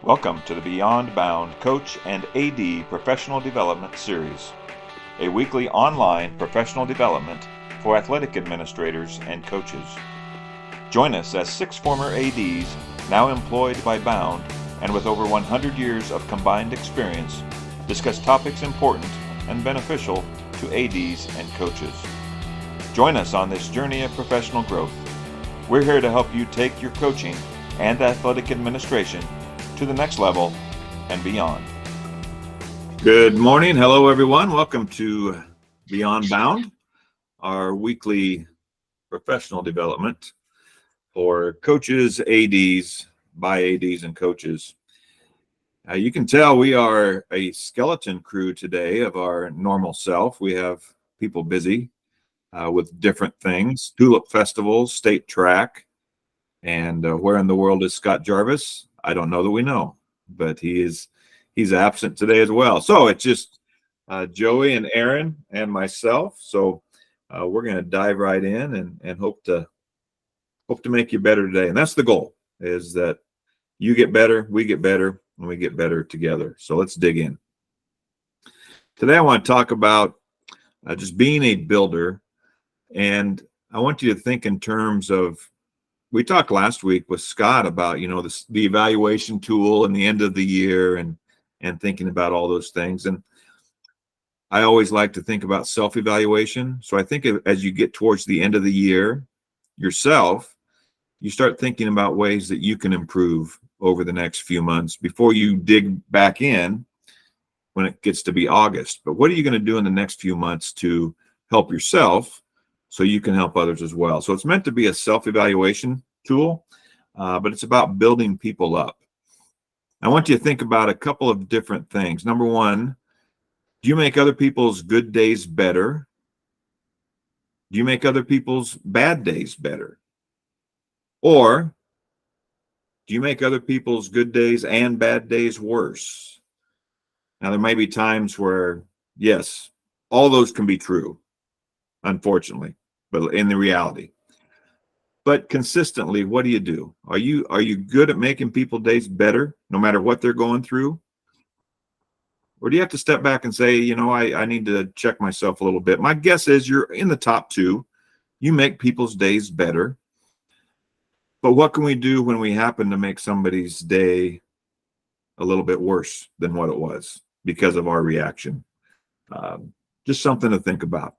Welcome to the Beyond Bound Coach and AD Professional Development Series, a weekly online professional development for athletic administrators and coaches. Join us as 6 former ADs now employed by Bound and with over 100 years of combined experience discuss topics important and beneficial to ADs and coaches. Join us on this journey of professional growth. We're here to help you take your coaching and athletic administration to the next level and beyond. Good morning. Hello, everyone. Welcome to Beyond Bound, our weekly professional development for coaches, ADs, by ADs and coaches. You can tell we are a skeleton crew today of our normal self. We have people busy with different things, tulip festivals, state track, and where in the world is Scott Jarvis? I don't know that we know, but he's absent today as well. So it's just Joey and Aaron and myself. So we're going to dive right in and hope to make you better today. And that's the goal, is that you get better, we get better, and we get better together. So let's dig in. Today I want to talk about just being a builder, and I want you to think in terms of, we talked last week with Scott about, the evaluation tool and the end of the year and thinking about all those things. And I always like to think about self-evaluation. So I think as you get towards the end of the year yourself, you start thinking about ways that you can improve over the next few months before you dig back in when it gets to be August. But what are you going to do in the next few months to help yourself so you can help others as well? So it's meant to be a self-evaluation tool, but it's about building people up. I want you to think about a couple of different things. Number one, do you make other people's good days better? Do you make other people's bad days better? Or do you make other people's good days and bad days worse? Now, there may be times where, yes, all those can be true, unfortunately, but in the reality. But consistently, what do? Are you good at making people's days better, no matter what they're going through? Or do you have to step back and say, I need to check myself a little bit? My guess is you're in the top two. You make people's days better. But what can we do when we happen to make somebody's day a little bit worse than what it was because of our reaction? Just something to think about.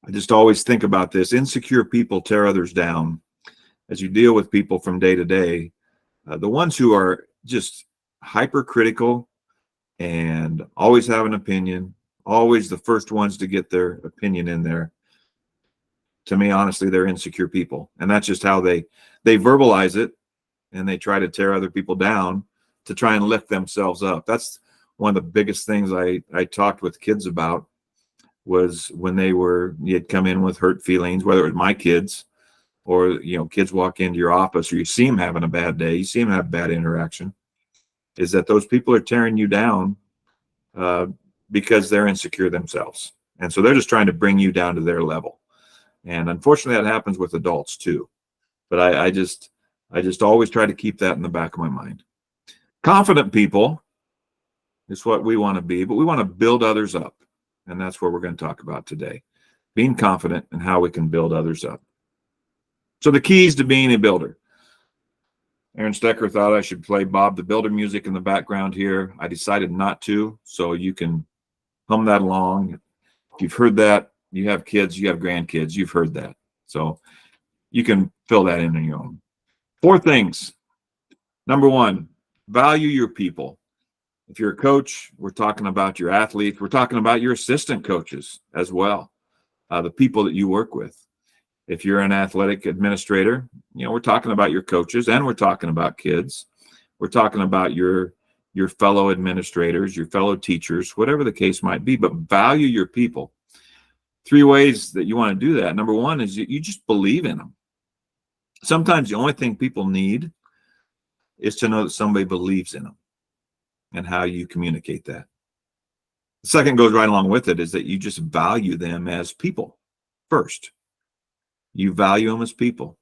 I just always think about this. Insecure people tear others down. As you deal with people from day to day, the ones who are just hypercritical and always have an opinion, always the first ones to get their opinion in there, to me, honestly, they're insecure people. And that's just how they verbalize it, and they try to tear other people down to try and lift themselves up. That's one of the biggest things I talked with kids about, was when you'd come in with hurt feelings, whether it was my kids or, kids walk into your office, or you see them having a bad day, you see them have bad interaction, is that those people are tearing you down because they're insecure themselves. And so they're just trying to bring you down to their level. And unfortunately, that happens with adults too. But I just always try to keep that in the back of my mind. Confident people is what we want to be, but we want to build others up. And that's what we're going to talk about today. Being confident and how we can build others up. So the keys to being a builder. Aaron Stecker thought I should play Bob the Builder music in the background here. I decided not to, so you can hum that along. If you've heard that, you have kids, you have grandkids, you've heard that. So you can fill that in on your own. 4 things. Number 1, value your people. If you're a coach, we're talking about your athletes. We're talking about your assistant coaches as well, the people that you work with. If you're an athletic administrator, we're talking about your coaches, and we're talking about kids. We're talking about your fellow administrators, your fellow teachers, whatever the case might be, but value your people. 3 ways that you want to do that. Number 1 is you just believe in them. Sometimes the only thing people need is to know that somebody believes in them, and how you communicate that. The second goes right along with it, is that you just value them as people first. You value them as people.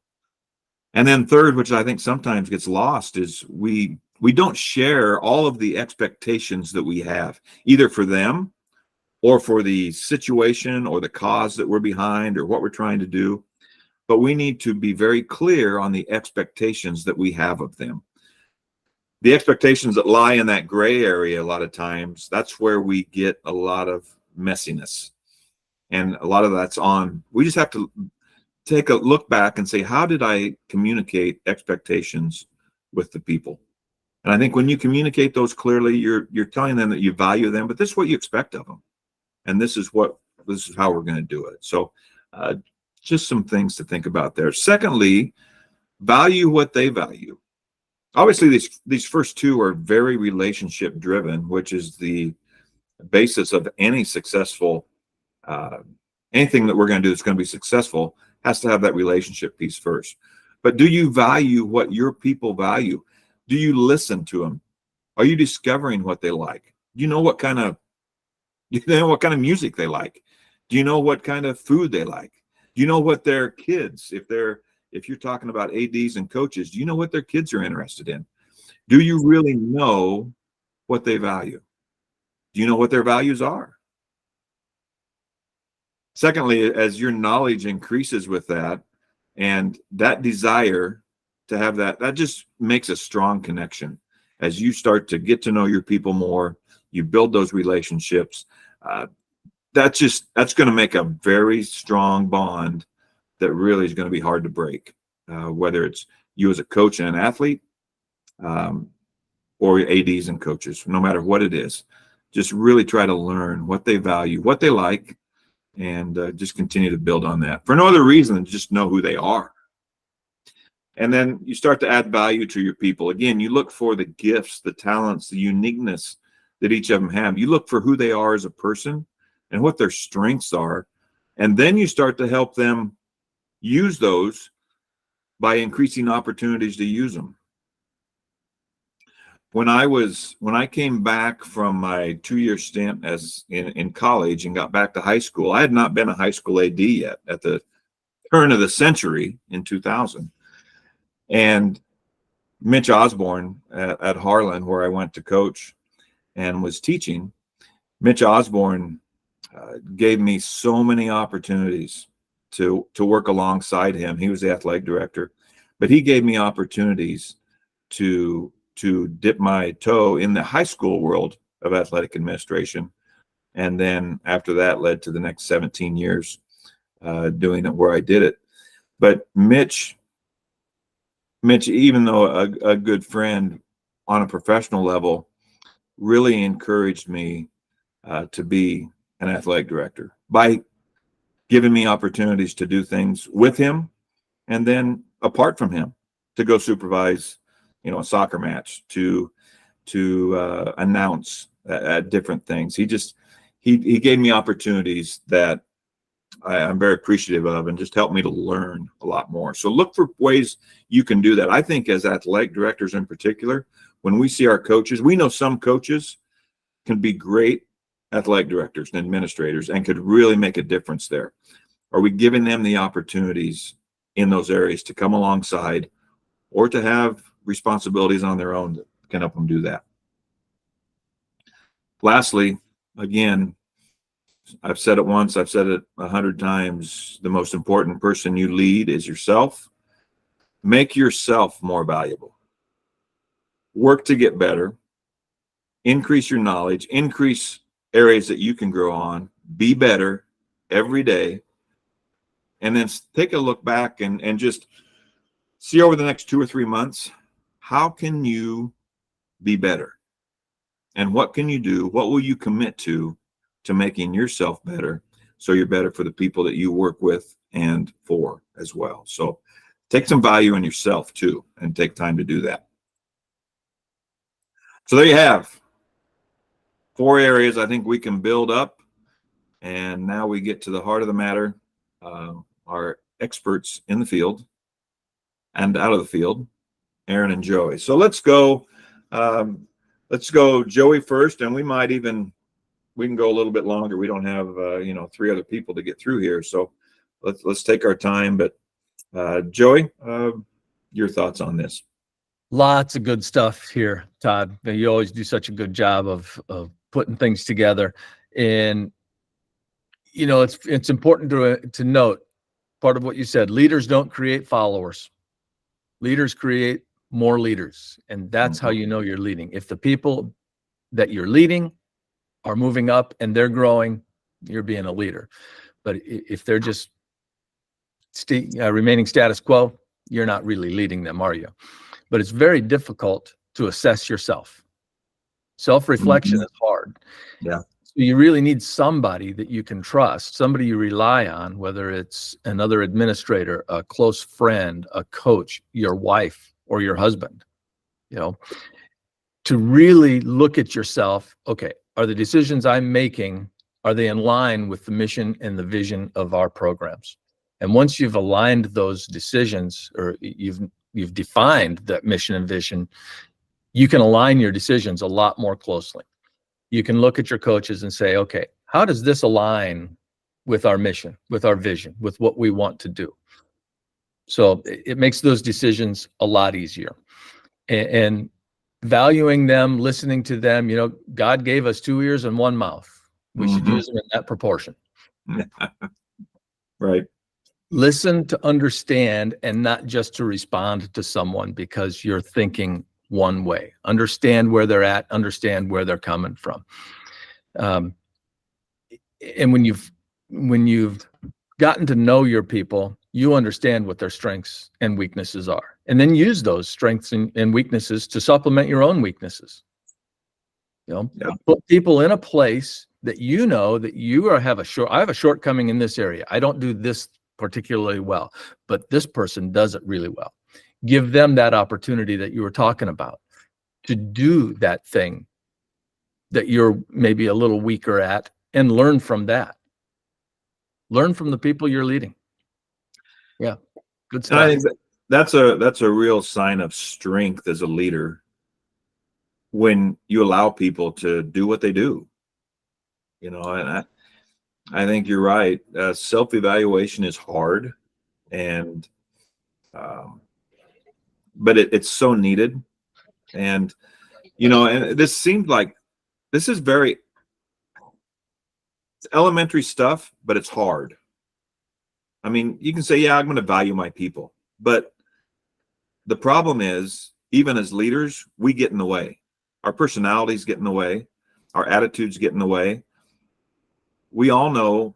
And then third, which I think sometimes gets lost, is we don't share all of the expectations that we have, either for them or for the situation or the cause that we're behind or what we're trying to do. But we need to be very clear on the expectations that we have of them. The expectations that lie in that gray area, a lot of times, that's where we get a lot of messiness. And a lot of that's on, we just have to take a look back and say, how did I communicate expectations with the people? And I think when you communicate those clearly, you're telling them that you value them, but this is what you expect of them. And this is how we're going to do it. So just some things to think about there. Secondly, value what they value. Obviously, these first two are very relationship driven, which is the basis of any successful, anything that we're going to do that's going to be successful has to have that relationship piece first. But do you value what your people value? Do you listen to them? Are you discovering what they like? Do you know what kind of music they like? Do you know what kind of food they like? Do you know what their kids, if you're talking about ADs and coaches, do you know what their kids are interested in? Do you really know what they value? Do you know what their values are? Secondly, as your knowledge increases with that, and that desire to have that just makes a strong connection. As you start to get to know your people more, you build those relationships. That's going to make a very strong bond that really is going to be hard to break, whether it's you as a coach and an athlete, or ADs and coaches, no matter what it is. Just really try to learn what they value, what they like, and just continue to build on that for no other reason than just know who they are. And then you start to add value to your people. Again, you look for the gifts, the talents, the uniqueness that each of them have. You look for who they are as a person and what their strengths are. And then you start to help them use those by increasing opportunities to use them. When I came back from my 2-year stint in college and got back to high school, I had not been a high school AD yet at the turn of the century in 2000. And Mitch Osborne at Harlan, where I went to coach and was teaching, Mitch Osborne gave me so many opportunities to work alongside him. He was the athletic director, but he gave me opportunities to dip my toe in the high school world of athletic administration. And then after that led to the next 17 years doing it where I did it. But Mitch, even though a good friend on a professional level, really encouraged me to be an athletic director by giving me opportunities to do things with him and then apart from him, to go supervise, a soccer match, to announce at different things. He gave me opportunities that I'm very appreciative of, and just helped me to learn a lot more. So look for ways you can do that. I think as athletic directors in particular, when we see our coaches, we know some coaches can be great athletic directors and administrators and could really make a difference there. Are we giving them the opportunities in those areas to come alongside or to have responsibilities on their own that can help them do that? Lastly, again, I've said it once, I've said it 100 times. The most important person you lead is yourself. Make yourself more valuable. Work to get better. Increase your knowledge. Increase areas that you can grow on. Be better every day. And then take a look back and just see over the next 2 or 3 months, how can you be better? And what can you do? What will you commit to making yourself better, so you're better for the people that you work with and for as well? So take some value in yourself too, and take time to do that. So there you have 4 areas I think we can build up. And now we get to the heart of the matter, our experts in the field and out of the field, Aaron and Joey. So let's go Joey first, and we can go a little bit longer. We don't have 3 other people to get through here, so let's take our time. But Joey, your thoughts on this. Lots of good stuff here, Todd. You always do such a good job of putting things together. And, it's important to note part of what you said. Leaders don't create followers. Leaders create more leaders. And that's how you know you're leading. If the people that you're leading are moving up and they're growing, you're being a leader. But if they're just remaining status quo, you're not really leading them, are you? But it's very difficult to assess yourself. Self-reflection is hard. Yeah. So you really need somebody that you can trust, somebody you rely on, whether it's another administrator, a close friend, a coach, your wife, or your husband, to really look at yourself. Okay, are the decisions I'm making, are they in line with the mission and the vision of our programs? And once you've aligned those decisions, or you've defined that mission and vision, you can align your decisions a lot more closely. You can look at your coaches and say, okay, how does this align with our mission, with our vision, with what we want to do? So it makes those decisions a lot easier. And valuing them, listening to them, God gave us 2 ears and 1 mouth. We should use them in that proportion. Right. Listen to understand and not just to respond to someone because you're thinking one way. Understand where they're at, understand where they're coming from. And when you've gotten to know your people, you understand what their strengths and weaknesses are. And then use those strengths and weaknesses to supplement your own weaknesses. Put people in a place that that I have a shortcoming in this area. I don't do this particularly well, but this person does it really well. Give them that opportunity that you were talking about to do that thing that you're maybe a little weaker at, and learn from that. Learn from the people you're leading. Yeah, good stuff. And I think that's a real sign of strength as a leader when you allow people to do what they do. And I think you're right. Self-evaluation is hard, and but it's so needed. And and this seems like this is very elementary stuff, but it's hard. I mean, you can say, yeah, I'm going to value my people, but the problem is, even as leaders, we get in the way. Our personalities get in the way. Our attitudes get in the way. We all know,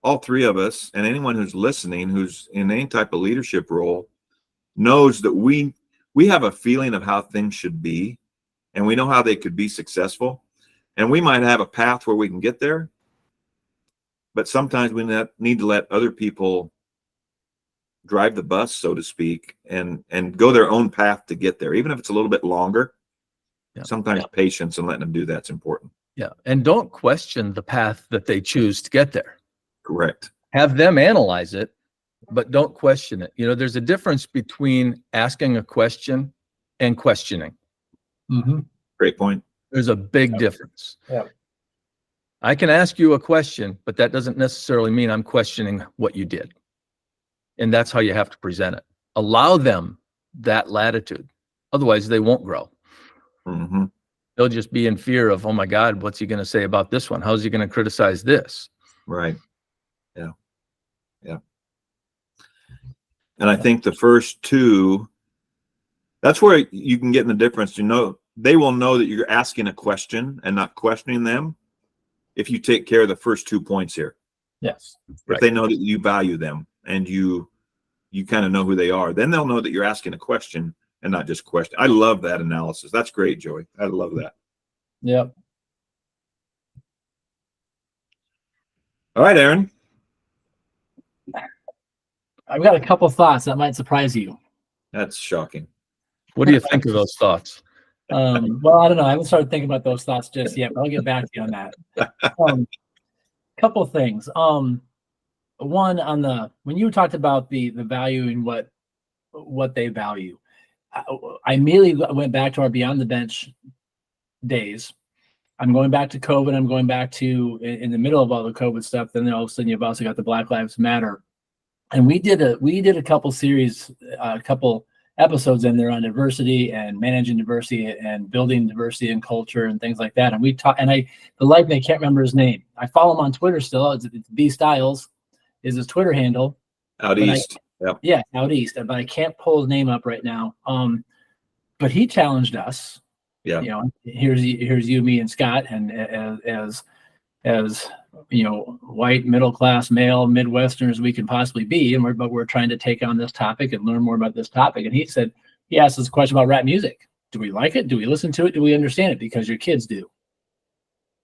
all three of us, and anyone who's listening, who's in any type of leadership role, knows that we have a feeling of how things should be, and we know how they could be successful. And we might have a path where we can get there, but sometimes we need to let other people drive the bus, so to speak, and go their own path to get there, even if it's a little bit longer. Sometimes patience and letting them do that's important. Yeah, and don't question the path that they choose to get there. Correct. Have them analyze it, but don't question it. There's a difference between asking a question and questioning. Great point. There's a big difference. Yeah. I can ask you a question, but that doesn't necessarily mean I'm questioning what you did. And that's how you have to present it. Allow them that latitude. Otherwise, they won't grow. They'll just be in fear of, oh my God, what's he going to say about this one? How's he going to criticize this? Right. Yeah. Yeah. And I think the first two, that's where you can get in the difference. They will know that you're asking a question and not questioning them if you take care of the first 2 points here. Yes. If they know that you value them and you kind of know who they are, then they'll know that you're asking a question and not just question. I love that analysis. That's great, Joey. I love that. Yep. All right, Aaron. I've got a couple thoughts that might surprise you. That's shocking. What do you think of those thoughts? Well, I don't know. I haven't started thinking about those thoughts just yet, but I'll get back to you on that. Couple of things. One, when you talked about the value and what they value, I immediately went back to our Beyond the Bench days. I'm going back to COVID. I'm going back to in the middle of all the COVID stuff. Then all of a sudden you've also got the Black Lives Matter, and we did a couple series, a couple episodes in there on diversity and managing diversity and building diversity and culture and things like that. And we talk, and the life, I can't remember his name. I follow him on Twitter still. It's B Styles is his Twitter handle. Out east. Yeah, out east. But I can't pull his name up right now. But he challenged us. Yeah. You know, here's you, me, and Scott, and as you know, white middle class male Midwesterners we can possibly be, but we're trying to take on this topic and learn more about this topic. And he asked us a question about rap music. Do we like it? Do we listen to it? Do we understand it? Because your kids do.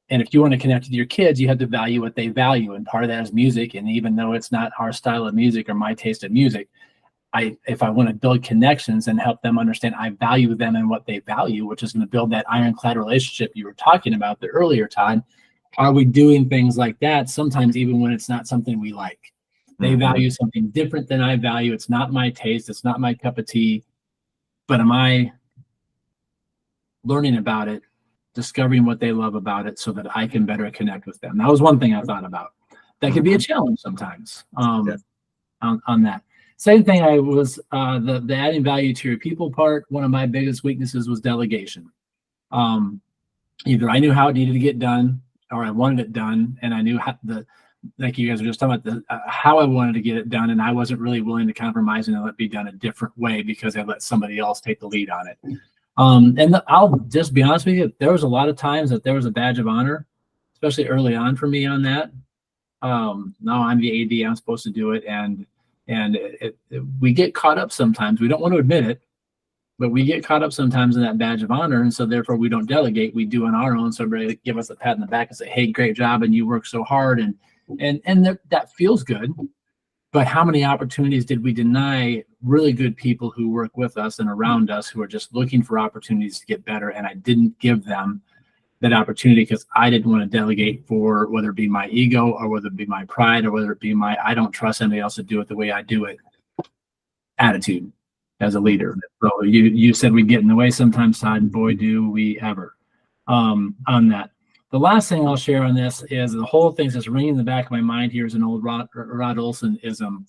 And if you want to connect with your kids, you have to value what they value, and part of that is music. And even though it's not our style of music or my taste of music, if I want to build connections and help them understand I value them and what they value, which is going to build that ironclad relationship you were talking about the earlier, Todd. Are we doing things like that? Sometimes even when it's not something we like, they value something different than I value. It's not my taste. It's not my cup of tea. But am I learning about it, discovering what they love about it so that I can better connect with them? That was one thing I thought about. That could be a challenge sometimes on that. Same thing, I was the adding value to your people part. One of my biggest weaknesses was delegation. Either I knew how it needed to get done, or I wanted it done, and I knew how like you guys were just talking about how I wanted to get it done, and I wasn't really willing to compromise and let it be done a different way because I let somebody else take the lead on it. And I'll just be honest with you, there was a lot of times that there was a badge of honor, especially early on for me on that. No, I'm the AD, I'm supposed to do it, and we get caught up sometimes. We don't want to admit it, but we get caught up sometimes in that badge of honor, and so therefore we don't delegate. We do on our own. So everybody give us a pat in the back and say, "Hey, great job, and you work so hard," and that feels good. But how many opportunities did we deny really good people who work with us and around us who are just looking for opportunities to get better, and I didn't give them that opportunity because I didn't want to delegate for whether it be my ego or whether it be my pride or whether it be my I don't trust anybody else to do it the way I do it attitude as a leader. So you said we get in the way sometimes, Todd, and boy, do we ever on that. The last thing I'll share on this is the whole thing's just ringing in the back of my mind here is an old Rod Olson-ism.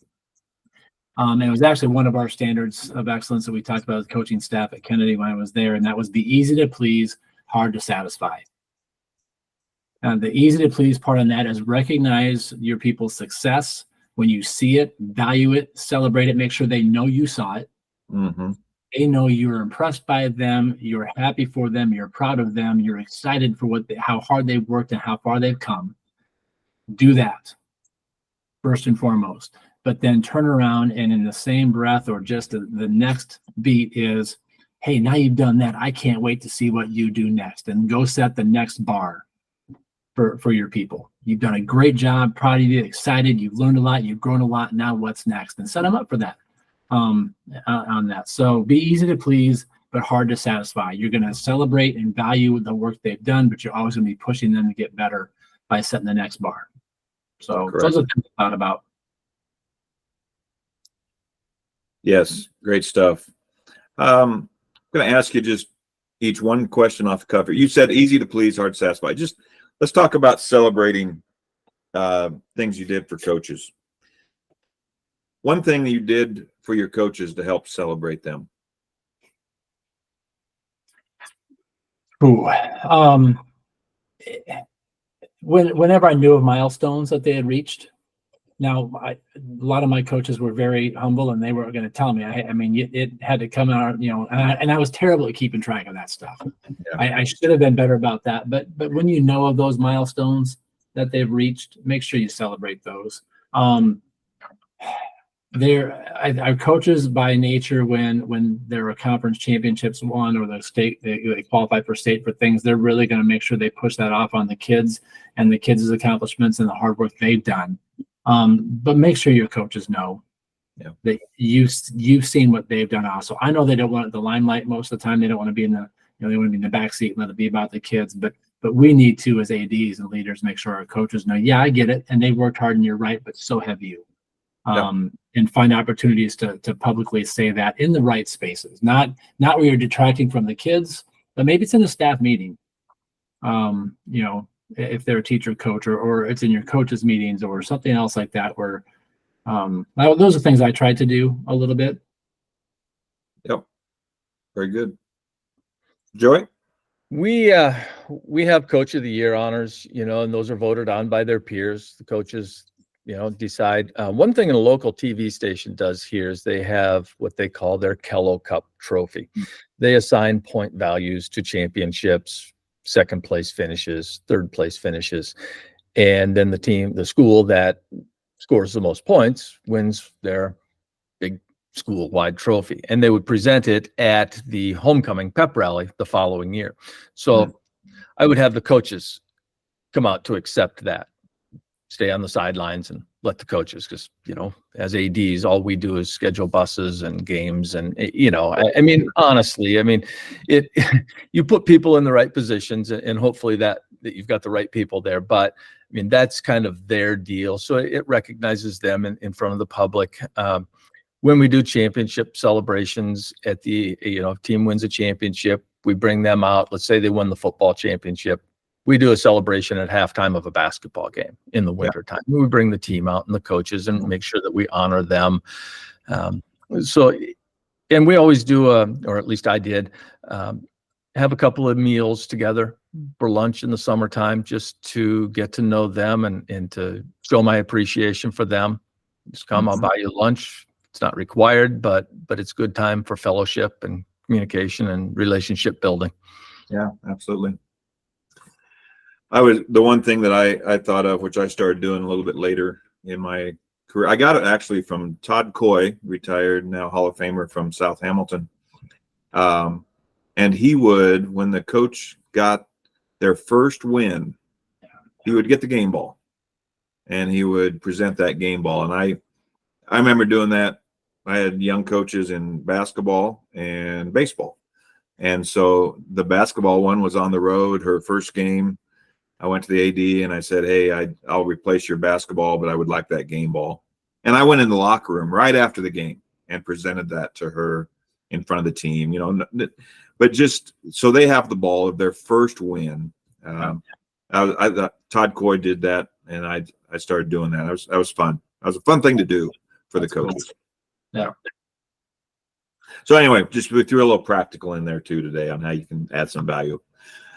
And it was actually one of our standards of excellence that we talked about with coaching staff at Kennedy when I was there, and that was be easy to please, hard to satisfy. And the easy to please part on that is recognize your people's success. When you see it, value it, celebrate it, make sure they know you saw it. They know you're impressed by them, you're happy for them, you're proud of them, you're excited for how hard they've worked and how far they've come. Do that first and foremost. But then turn around and in the same breath or just the next beat is, hey, now you've done that. I can't wait to see what you do next, and go set the next bar for your people. You've done a great job, proud of you, excited, you've learned a lot, you've grown a lot. Now what's next? And set them up for that on that. So be easy to please, but hard to satisfy. You're going to celebrate and value the work they've done, but you're always going to be pushing them to get better by setting the next bar. So those are things I thought about. Yes, great stuff. I'm going to ask you just each one question off the cuff. You said easy to please, hard to satisfy. Just let's talk about celebrating things you did for coaches. One thing you did for your coaches to help celebrate them. Whenever I knew of milestones that they had reached. Now, a lot of my coaches were very humble, and they were going to tell me. I mean, it had to come out, and I was terrible at keeping track of that stuff. Yeah. I should have been better about that. But when you know of those milestones that they've reached, make sure you celebrate those. Our coaches by nature, when there are conference championships won or the state they qualify for state for things, they're really going to make sure they push that off on the kids and the kids' accomplishments and the hard work they've done. But make sure your coaches know that you've seen what they've done also. I know they don't want the limelight most of the time. They don't want to be in the they want to be in the back seat and let it be about the kids. But we need to, as ADs and leaders, make sure our coaches know, I get it, and they've worked hard and you're right, but so have you. And find opportunities to publicly say that in the right spaces, not where you're detracting from the kids, but maybe it's in a staff meeting. If they're a teacher coach or it's in your coaches meetings or something else like that, where those are things I tried to do a little bit. Yep. Very good. Joey? We have Coach of the Year honors, and those are voted on by their peers. The coaches, decide. One thing a local TV station does here is they have what they call their Kello Cup trophy. They assign point values to championships, second place finishes, third place finishes, and then the school that scores the most points wins their big school-wide trophy, and they would present it at the homecoming pep rally the following year. So I would have the coaches come out to accept that, stay on the sidelines and let the coaches, because, as ADs, all we do is schedule buses and games. And, I mean, honestly, you put people in the right positions and hopefully that you've got the right people there. But I mean, that's kind of their deal. So it recognizes them in front of the public. When we do championship celebrations if team wins a championship, we bring them out. Let's say they won the football championship. We do a celebration at halftime of a basketball game in the wintertime. We bring the team out and the coaches and make sure that we honor them. And we always do, or at least I did, have a couple of meals together for lunch in the summertime, just to get to know them and to show my appreciation for them. Just come, I'll buy you lunch. It's not required, but it's good time for fellowship and communication and relationship building. Yeah, absolutely. The one thing that I thought of, which I started doing a little bit later in my career, I got it actually from Todd Coy, retired now Hall of Famer from South Hamilton. And he would, when the coach got their first win, he would get the game ball and he would present that game ball. And I remember doing that. I had young coaches in basketball and baseball. And so the basketball one was on the road, her first game. I went to the AD and I said, hey, I'll replace your basketball, but I would like that game ball. And I went in the locker room right after the game and presented that to her in front of the team, but just so they have the ball of their first win. I thought Todd Coy did that, and I started doing that. That was fun. That was a fun thing to do for the coaches. Cool. Yeah. So anyway, we threw a little practical in there too today on how you can add some value.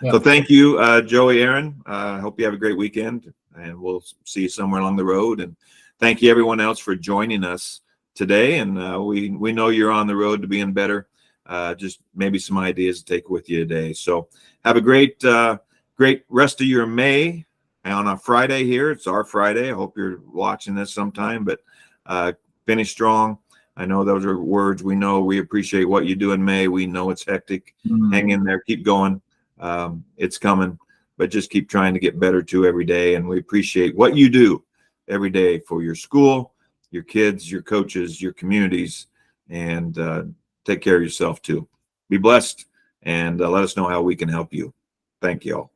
Yeah. So thank you, Joey, Aaron. I hope you have a great weekend, and we'll see you somewhere along the road. And thank you, everyone else, for joining us today. And we know you're on the road to being better. Just maybe some ideas to take with you today. So have a great rest of your May. And on a Friday here, it's our Friday. I hope you're watching this sometime, but finish strong. I know those are words we know. We appreciate what you do in May. We know it's hectic. Hang in there. Keep going. It's coming, but just keep trying to get better too every day. And we appreciate what you do every day for your school, your kids, your coaches, your communities, and take care of yourself too. Be blessed, and let us know how we can help you. Thank you all.